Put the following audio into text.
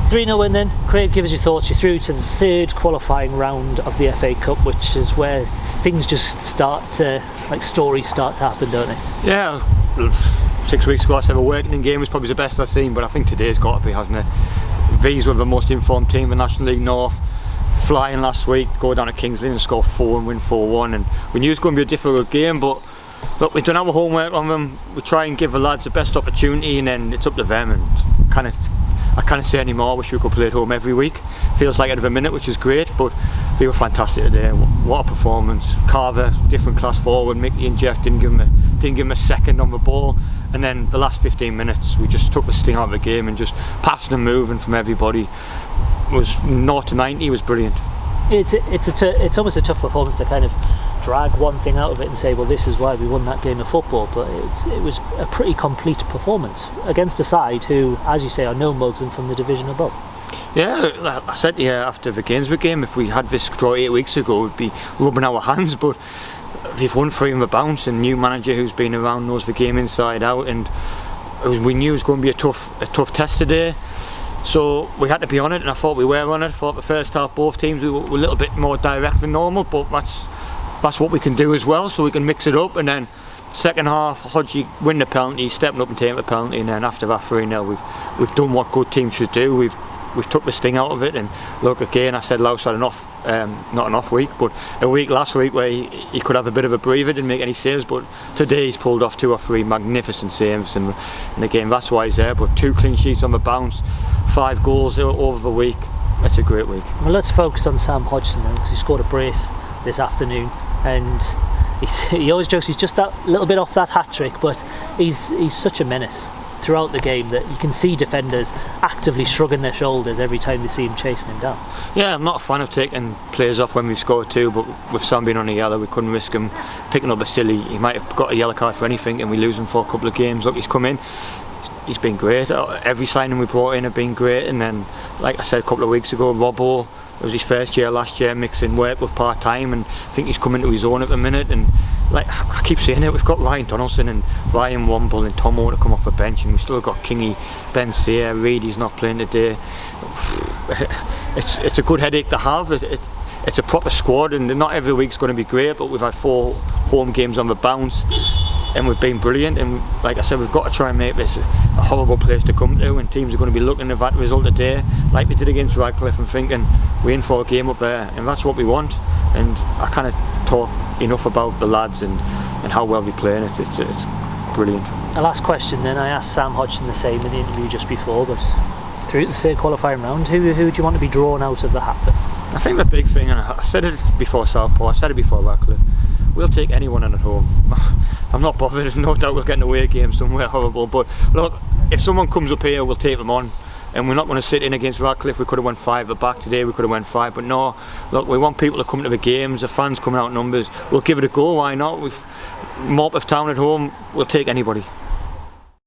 3-0 win then. Craig, give us your thoughts. You're through to the third qualifying round of the FA Cup, which is where things just start to, like, stories start to happen, don't they? Yeah, 6 weeks ago I said a Workington game was probably the best I've seen, but I think today's got to be, hasn't it? These were the most informed team in National League North, flying last week, go down to Kingsley and score 4 and win 4-1, and we knew it was going to be a difficult game, but look, we've done our homework on them. We try and give the lads the best opportunity, and then it's up to them. And I can't say anymore. I wish we could play at home every week. Feels like it at the minute, which is great, but they were fantastic today. What a performance. Carver, different class forward. Mickey and Jeff didn't give him a second on the ball, and then the last 15 minutes we just took the sting out of the game and just passing and moving from everybody. It was 0 to 90 was brilliant. It's almost a tough performance to kind of drag one thing out of it and say, well, this is why we won that game of football, but it was a pretty complete performance against a side who, as you say, are no mugs and from the division above. Yeah, I said after the Gainsborough game, if we had this draw 8 weeks ago, we'd be rubbing our hands, but we've won 3 on the bounce, and new manager who's been around knows the game inside out, and we knew it was going to be a tough test today. So we had to be on it, and I thought we were on it. I thought the first half both teams were a little bit more direct than normal, but that's what we can do as well, so we can mix it up. And then second half, Hodgie win the penalty, stepping up and taking the penalty, and then after that 3-0 we've done what good teams should do. We've took the sting out of it, and look, again, I said Louse had not an off week, but a week last week where he could have a bit of a breather, didn't make any saves, but today he's pulled off 2 or 3 magnificent saves, and again, that's why he's there. But 2 clean sheets on the bounce, 5 goals over the week. It's a great week. Well, let's focus on Sam Hodgson then, because he scored a brace this afternoon, and he always jokes he's just that little bit off that hat-trick, but he's such a menace throughout the game that you can see defenders actively shrugging their shoulders every time they see him chasing him down. Yeah, I'm not a fan of taking players off when we scored 2, but with Sam being on a yellow, we couldn't risk him picking up a silly. He might have got a yellow card for anything, and we lose him for a couple of games. Look, he's come in, he's been great. Every signing we brought in have been great, and then, like I said a couple of weeks ago, Robbo, it was his first year last year, mixing work with part-time, and I think he's coming to his own at the minute. And like I keep saying it, we've got Ryan Donaldson and Ryan Womble and Tomo to come off the bench, and we've still got Kingy, Ben Sear, Reedy's not playing today. It's a good headache to have. It's a proper squad, and not every week's going to be great, but we've had 4 home games on the bounce, and we've been brilliant. And like I said, we've got to try and make this a horrible place to come to, and teams are going to be looking at that result today, like we did against Radcliffe, and thinking we're in for a game up there, and that's what we want. And I kind of talk enough about the lads and how well they play, and it's brilliant. A last question then. I asked Sam Hodgson the same in the interview just before, but through the third qualifying round, who do you want to be drawn out of the hat with? I think the big thing, and I said it before Southport, I said it before Radcliffe, we'll take anyone in at home. I'm not bothered, there's no doubt we'll get an away game somewhere horrible, but look, if someone comes up here, we'll take them on. And we're not going to sit in against Radcliffe. We could have won 5 at back today, we could have won 5, but no, look, we want people to come to the games, the fans coming out in numbers. We'll give it a go, why not? Morpeth Town at home, we'll take anybody.